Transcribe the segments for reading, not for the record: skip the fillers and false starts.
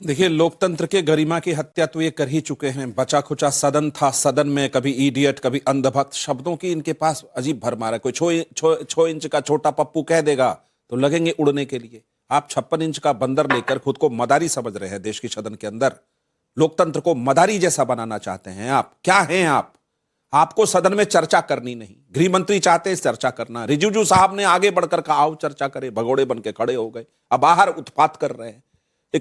देखिए, लोकतंत्र के गरिमा की हत्या तो ये कर ही चुके हैं। बचा खुचा सदन था, सदन में कभी इडियट कभी अंधभक्त, शब्दों की इनके पास अजीब भरमार है। कोई 6 इंच का छोटा पप्पू कह देगा तो लगेंगे उड़ने के लिए। आप 56 इंच का बंदर लेकर खुद को मदारी समझ रहे हैं देश की सदन के अंदर। लोकतंत्र को मदारी जैसा बनाना चाहते हैं आप। क्या हैं आप? आपको सदन में चर्चा करनी नहीं। गृह मंत्री चाहते हैं चर्चा करना। रिजिजू साहब ने आगे बढ़कर कहा आओ चर्चा करें, भगोड़े बन के खड़े हो गए। अब बाहर उत्पात कर रहे हैं,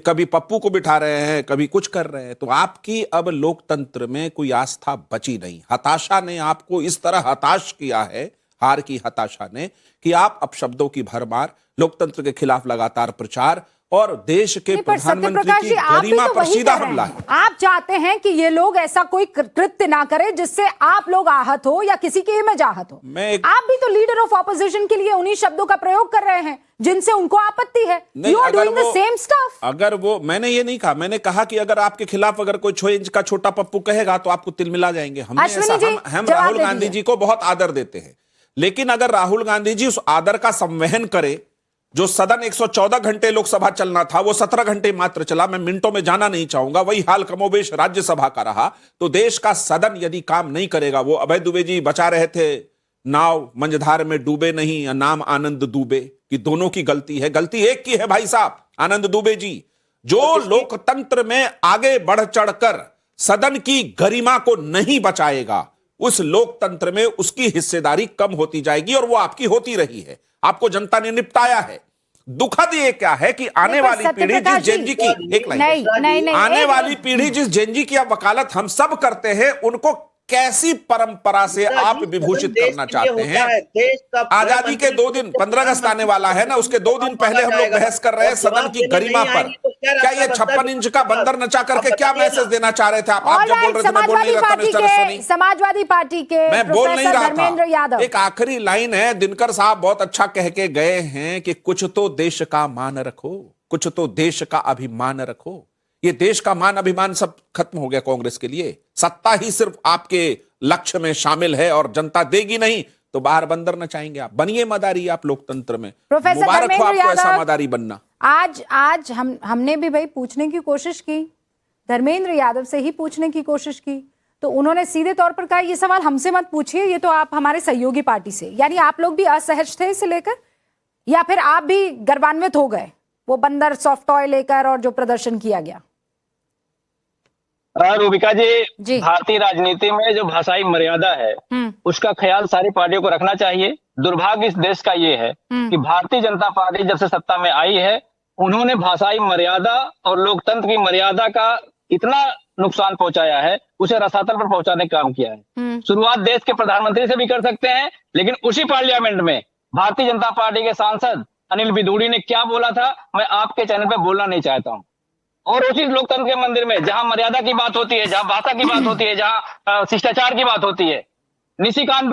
कभी पप्पू को बिठा रहे हैं, कभी कुछ कर रहे हैं। तो आपकी अब लोकतंत्र में कोई आस्था बची नहीं। हताशा ने आपको इस तरह हताश किया है, हार की हताशा ने, कि आप अपशब्दों की भरमार, लोकतंत्र के खिलाफ लगातार प्रचार और देश के प्रधानमंत्री की गरिमा पर सीधा हमला है। आप चाहते हैं कि ये लोग ऐसा कोई कृत्य ना करें जिससे आप लोग आहत हो या किसी की इमेज आहत हो। आप भी तो लीडर ऑफ ऑपोजिशन के लिए उन्हीं शब्दों का प्रयोग कर रहे हैं जिनसे उनको आपत्ति है। You are doing the same stuff. अगर वो, मैंने ये नहीं कहा, मैंने कहा कि अगर आपके खिलाफ अगर कोई 6 इंच का छोटा पप्पू कहेगा तो आपको तिलमिला जाएंगे। हम राहुल गांधी जी को बहुत आदर देते हैं, लेकिन अगर राहुल गांधी जी उस आदर का संवहन करे, जो सदन 114 घंटे लोकसभा चलना था वो 17 घंटे मात्र चला। मैं मिनटों में जाना नहीं चाहूंगा, वही हाल कमोबेश राज्यसभा का रहा। तो देश का सदन यदि काम नहीं करेगा, वो अभय दुबे जी बचा रहे थे नाव मंझधार में डूबे नहीं, या नाम आनंद दुबे, कि दोनों की गलती है। गलती एक की है भाई साहब, आनंद दुबे जी, जो लोकतंत्र में आगे बढ़ चढ़कर सदन की गरिमा को नहीं बचाएगा, उस लोकतंत्र में उसकी हिस्सेदारी कम होती जाएगी, और वो आपकी होती रही है। आपको जनता ने निपटाया है। दुखद ये क्या है कि आने वाली पीढ़ी जिस जेनजी की आने वाली पीढ़ी जिस जेनजी की आप वकालत हम सब करते हैं, उनको कैसी परंपरा से आप विभूषित करना चाहते हैं। आजादी के 2 दिन, 15 अगस्त आने वाला है ना, उसके 2 दिन पहले हम लोग बहस कर रहे हैं सदन की गरिमा पर। क्या ये 56 इंच का बंदर नचा करके क्या मैसेज देना चाह रहे थे आप जब बोल रहे थे? मैं बोल नहीं रहा था, समाजवादी पार्टी के मैं बोल नहीं रहा था। एक आखिरी लाइन है, दिनकर साहब बहुत अच्छा कह के गए हैं कि कुछ तो देश का मान रखो, कुछ तो देश का अभिमान रखो। ये देश का मान अभिमान सब खत्म हो गया कांग्रेस के लिए। सत्ता ही सिर्फ आपके लक्ष्य में शामिल है और जनता देगी नहीं तो बाहर बंदर नचाएंगे आप। बनिए मदारी आप लोकतंत्र में। प्रोफेसर मुबारक हो आपको ऐसा मदारी बनना। आज हमने भी भाई पूछने की कोशिश की, धर्मेंद्र यादव से ही पूछने की कोशिश की, तो उन्होंने सीधे तौर पर कहा ये सवाल हमसे मत पूछिए, ये तो आप हमारे सहयोगी पार्टी से। यानी आप लोग भी असहज थे इसे लेकर, या फिर आप भी गर्वान्वित हो गए वो बंदर सॉफ्ट टॉय लेकर और जो प्रदर्शन किया गया? रूबिका जी, भारतीय राजनीति में जो भाषाई मर्यादा है उसका ख्याल सारी पार्टियों को रखना चाहिए। दुर्भाग्य इस देश का ये है कि भारतीय जनता पार्टी जब से सत्ता में आई है, उन्होंने भाषाई मर्यादा और लोकतंत्र की मर्यादा का इतना नुकसान पहुंचाया है, उसे रसातल पर पहुंचाने का काम किया है। शुरुआत देश के प्रधानमंत्री से भी कर सकते हैं, लेकिन उसी पार्लियामेंट में भारतीय जनता पार्टी के सांसद अनिल बिदूड़ी ने क्या बोला था, मैं आपके चैनल पे बोलना नहीं चाहता हूं। और उसी लोकतंत्र के मंदिर में जहां मर्यादा की बात होती है, जहां भाषा की बात होती है, जहां शिष्टाचार की बात होती है, निशिकांत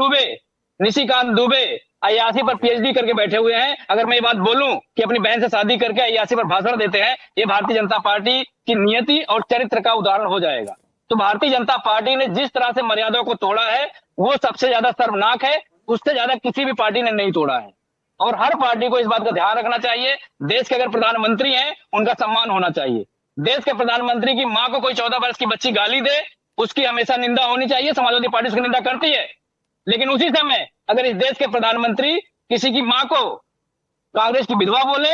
दुबे अय्यासी पर पीएचडी करके बैठे हुए हैं। अगर मैं ये बात बोलूं कि अपनी बहन से शादी करके अय्यासी पर भाषण देते हैं, ये भारतीय जनता पार्टी की नियति और चरित्र का उदाहरण हो जाएगा। तो भारतीय जनता पार्टी ने जिस तरह से मर्यादा को तोड़ा है वो सबसे ज्यादा शर्मनाक है, उससे ज्यादा किसी भी पार्टी ने नहीं तोड़ा है। और हर पार्टी को इस बात का ध्यान रखना चाहिए, देश के अगर प्रधानमंत्री हैं उनका सम्मान होना चाहिए। देश के प्रधानमंत्री की मां को कोई 14 वर्ष की बच्ची गाली दे, उसकी हमेशा निंदा होनी चाहिए। समाजवादी पार्टी उसकी निंदा करती है, लेकिन उसी समय अगर इस देश के प्रधानमंत्री किसी की मां को कांग्रेस की विधवा बोले,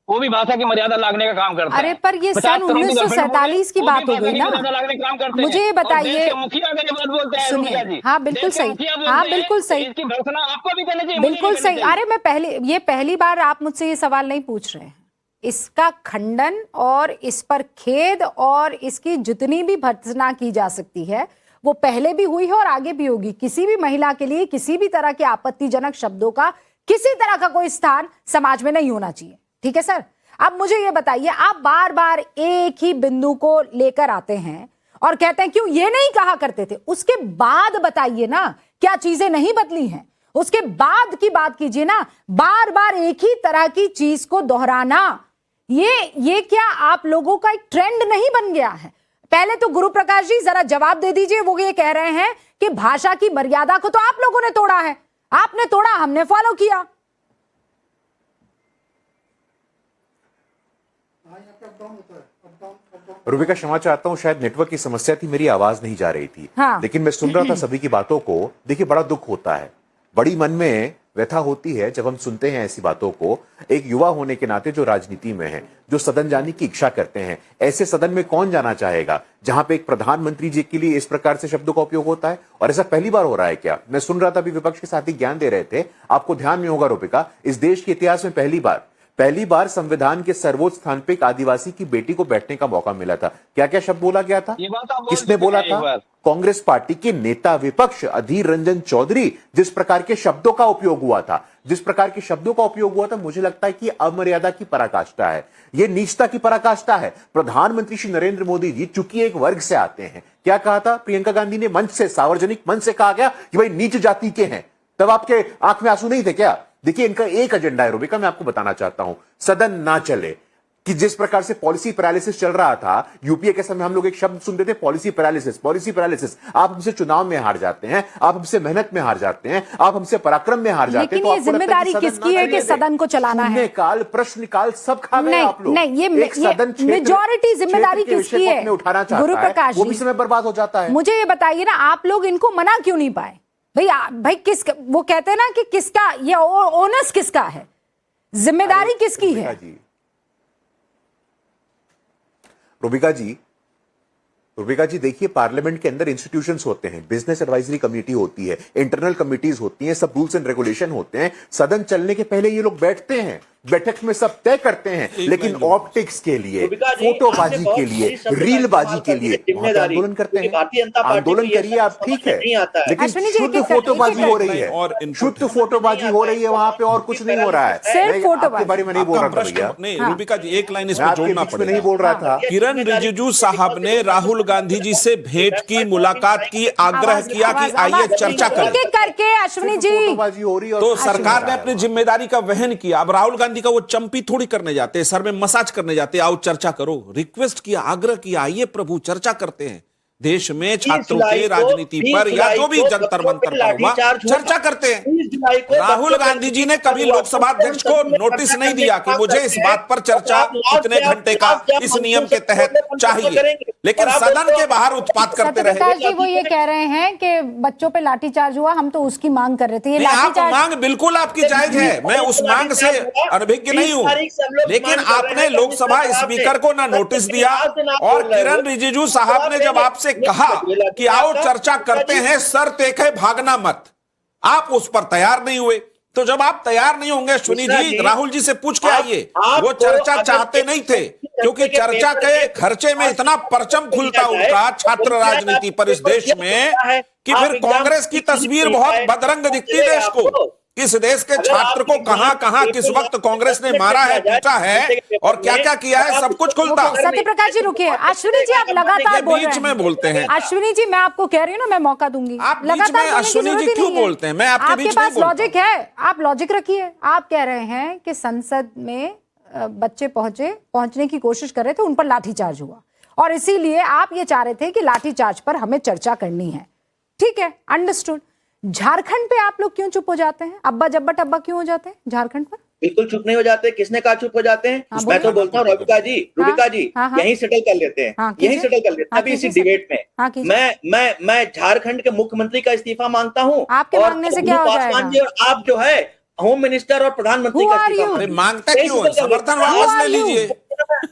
वो भी भाषा की मर्यादा लागने का काम करता है। अरे पर ये सन 1947 की बात हो गई ना। मुझे ये बताइए, मुखिया अगर ये बात बोलते हैं, सुनिए, हाँ बिल्कुल सही, हाँ बिल्कुल सही, इसकी भर्त्सना आपको भी करनी चाहिए, बिल्कुल सही। अरे मैं पहली बार आप मुझसे ये सवाल नहीं पूछ रहे हैं। इसका खंडन और इस पर खेद और इसकी जितनी भी भर्त्सना की जा सकती है वो पहले भी हुई है और आगे भी होगी। किसी भी महिला के लिए किसी भी तरह के आपत्तिजनक शब्दों का किसी तरह का कोई स्थान समाज में नहीं होना चाहिए, ठीक है सर? अब मुझे ये बताइए, आप बार बार एक ही बिंदु को लेकर आते हैं और कहते हैं क्यों ये नहीं कहा करते थे। उसके बाद बताइए ना क्या चीजें नहीं बदली हैं, उसके बाद की बात कीजिए ना। बार बार एक ही तरह की चीज को दोहराना, ये क्या आप लोगों का एक ट्रेंड नहीं बन गया है? पहले तो गुरु प्रकाश जी जरा जवाब दे दीजिए। वो ये कह रहे हैं कि भाषा की मर्यादा को तो आप लोगों ने तोड़ा है, आपने तोड़ा, हमने फॉलो किया। अप डाउन होता है, अप डाउन रूबिका क्षमा चाहता हूं, शायद नेटवर्क की समस्या थी, मेरी आवाज नहीं जा रही थी। हाँ। लेकिन मैं सुन रहा था सभी की बातों को। देखिए, बड़ा दुख होता है, बड़ी मन में व्यथा होती है जब हम सुनते हैं ऐसी बातों को। एक युवा होने के नाते जो राजनीति में है, जो सदन जाने की इच्छा करते हैं, ऐसे सदन में कौन जाना चाहेगा जहां पे एक प्रधानमंत्री जी के लिए इस प्रकार से शब्दों का उपयोग होता है? और ऐसा पहली बार हो रहा है क्या? मैं सुन रहा था, अभी विपक्ष के साथी ज्ञान दे रहे थे, आपको ध्यान में होगा रूबिका, इस देश के इतिहास में पहली बार संविधान के सर्वोच्च स्थान पे एक आदिवासी की बेटी को बैठने का मौका मिला था। क्या क्या शब्द बोला गया था? ये बात आप बोल किसने चुके बोला हैं एक था? बार। कांग्रेस पार्टी के नेता विपक्ष अधीर रंजन चौधरी। जिस प्रकार के शब्दों का उपयोग हुआ था, मुझे लगता है कि अमर्यादा की पराकाष्ठा है, यह नीचता की पराकाष्ठा है। प्रधानमंत्री श्री नरेंद्र मोदी जी चूंकि एक वर्ग से आते हैं, क्या कहा था प्रियंका गांधी ने मंच से, सार्वजनिक मंच से कहा गया कि भाई नीच जाति के हैं, तब आपके आंख में आंसू नहीं थे क्या? देखिए, इनका एक एजेंडा है रूबिका, मैं आपको बताना चाहता हूं, सदन ना चले। कि जिस प्रकार से पॉलिसी पैरालिसिस चल रहा था, यूपीए के समय हम लोग एक शब्द सुनते थे, पॉलिसी पैरालिसिस। आप हमसे चुनाव में हार जाते हैं, आप हमसे मेहनत में हार जाते हैं, आप हमसे पराक्रम में हार जाते हैं, लेकिन ये जिम्मेदारी किसकी है कि सदन को चलाना है? काल, प्रश्नकाल सब खा गए आप लोग। नहीं, ये मेजॉरिटी जिम्मेदारी किसकी है? उठाना गुरु प्रकाश वो भी समय बर्बाद हो जाता है। मुझे ये बताइए ना, आप लोग इनको मना क्यों नहीं पाए? भाई किसका, वो कहते हैं ना कि किसका ये ओनस किसका है, जिम्मेदारी किसकी है? रूबिका जी देखिए, पार्लियामेंट के अंदर इंस्टीट्यूशंस होते हैं, बिजनेस एडवाइजरी कमेटी होती है, इंटरनल कमिटीज होती हैं, सब रूल्स एंड रेगुलेशन होते हैं। सदन चलने के पहले ये लोग बैठते हैं, बैठक में सब तय करते हैं, लेकिन ऑप्टिक्स के लिए, फोटोबाजी के लिए, रीलबाजी के लिए आंदोलन करते हैं। आंदोलन करिए आप, ठीक है, लेकिन शुद्ध फोटोबाजी हो रही है, शुद्ध फोटोबाजी हो रही है वहां पे, और कुछ नहीं हो रहा है। आपके बारे में नहीं बोल रहा था भैया, नहीं रूबिका जी, एक लाइन इसमें जोड़ना पड़ेगा, नहीं बोल रहा था। किरण रिजिजू साहब ने राहुल गांधी जी से भेंट की, मुलाकात की, आग्रह किया कि आइए चर्चा करें। एक-एक करके अश्विनी जी, तो सरकार ने अपनी जिम्मेदारी का वहन किया। अब राहुल गांधी का वो चंपी थोड़ी करने जाते हैं, सर में मसाज करने जाते हैं, आओ चर्चा करो। रिक्वेस्ट किया, आग्रह किया, आइए प्रभु चर्चा करते हैं, देश में छात्रों के राजनीति पर या जो भी जंतर मंतर पर हुआ चर्चा करते हैं। राहुल गांधी जी ने कभी लोकसभा अध्यक्ष को नोटिस नहीं दिया कि मुझे इस बात पर चर्चा इतने घंटे का इस नियम के तहत चाहिए, लेकिन सदन के बाहर उत्पात करते रहे। प्रकाश जी वो ये कह रहे हैं कि बच्चों पे लाठीचार्ज हुआ, हम तो उसकी मांग कर रहे थे। ये लाठीचार्ज मांग बिल्कुल आपकी जायज है, मैं उस मांग से अनभिज्ञ नहीं हूं, लेकिन आपने लोकसभा स्पीकर को ना नोटिस दिया, और किरण रिजिजू साहब ने जब आपसे कहा कि आओ चर्चा करते हैं, सर देखे भागना मत, आप उस पर तैयार नहीं हुए। तो जब आप तैयार नहीं होंगे अश्विनी जी, राहुल जी से पूछ के आइए, वो चर्चा चाहते नहीं थे, क्योंकि चर्चा के खर्चे में इतना परचम खुलता उनका छात्र राजनीति पर इस देश में कि फिर कांग्रेस की तस्वीर बहुत बदरंग दिखती देश को। इस देश के छात्र को कहां कहां किस वक्त कांग्रेस ने मारा है, पीटा है, और क्या क्या किया है, सब कुछ खुलता। सत्य प्रकाश जी रुकिए, अश्विनी जी आप लगातार बोल रहे हैं, बीच में बोलते हैं। अश्विनी जी मैं आपको कह रही हूँ ना, मैं मौका दूंगी। आप लगातार अश्विनी जी क्यों बोलते हैं? मैं आपके बीच में पास लॉजिक है, आप लॉजिक रखिए। आप कह रहे हैं कि संसद में बच्चे पहुंचने की कोशिश कर रहे थे, उन पर लाठीचार्ज हुआ, और इसीलिए आप ये चाह रहे थे कि लाठीचार्ज पर हमें चर्चा करनी है। ठीक है, अंडरस्टूड। झारखंड पे आप लोग क्यों चुप हो जाते हैं? अब्बा जब्बा टब्बा क्यों हो जाते हैं झारखंड पर? बिल्कुल चुप नहीं हो जाते। किसने कहा चुप हो जाते हैं? मैं तो बोलता हूँ रूबिका जी, यही सेटल कर लेते हैं, यही सेटल कर लेते हैं अभी इसी डिबेट में। मैं झारखंड के मुख्यमंत्री का इस्तीफा मांगता हूँ। आपके मांगने से क्या हो जाएगा? जी और आप जो है होम मिनिस्टर और प्रधानमंत्री का इस्तीफा मांगता क्यों है? समर्थन वापस ले लीजिए।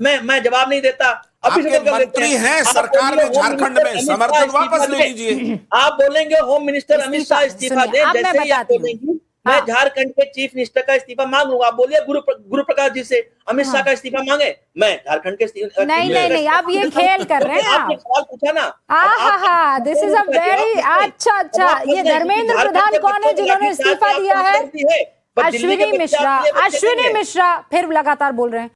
मैं जवाब नहीं देता। आपके मंत्री हैं सरकार में झारखंड में, समर्थन वापस ले लीजिए। आप बोलेंगे होम मिनिस्टर अमित शाह इस्तीफा दे, जैसे ही आप बोलेंगी मैं झारखंड के चीफ मिनिस्टर का इस्तीफा मांग लूंगा। आप बोलिए गुरु प्रकाश जी से अमित शाह का इस्तीफा मांगे, मैं झारखंड के नहीं, आप ये खेल कर रहे हैं। आपने सवाल पूछा ना। दिस इज अ वेरी अच्छा। ये धर्मेंद्र प्रधान कौन है जिन्होंने इस्तीफा दिया है? अश्विनी मिश्रा फिर लगातार बोल रहे हैं।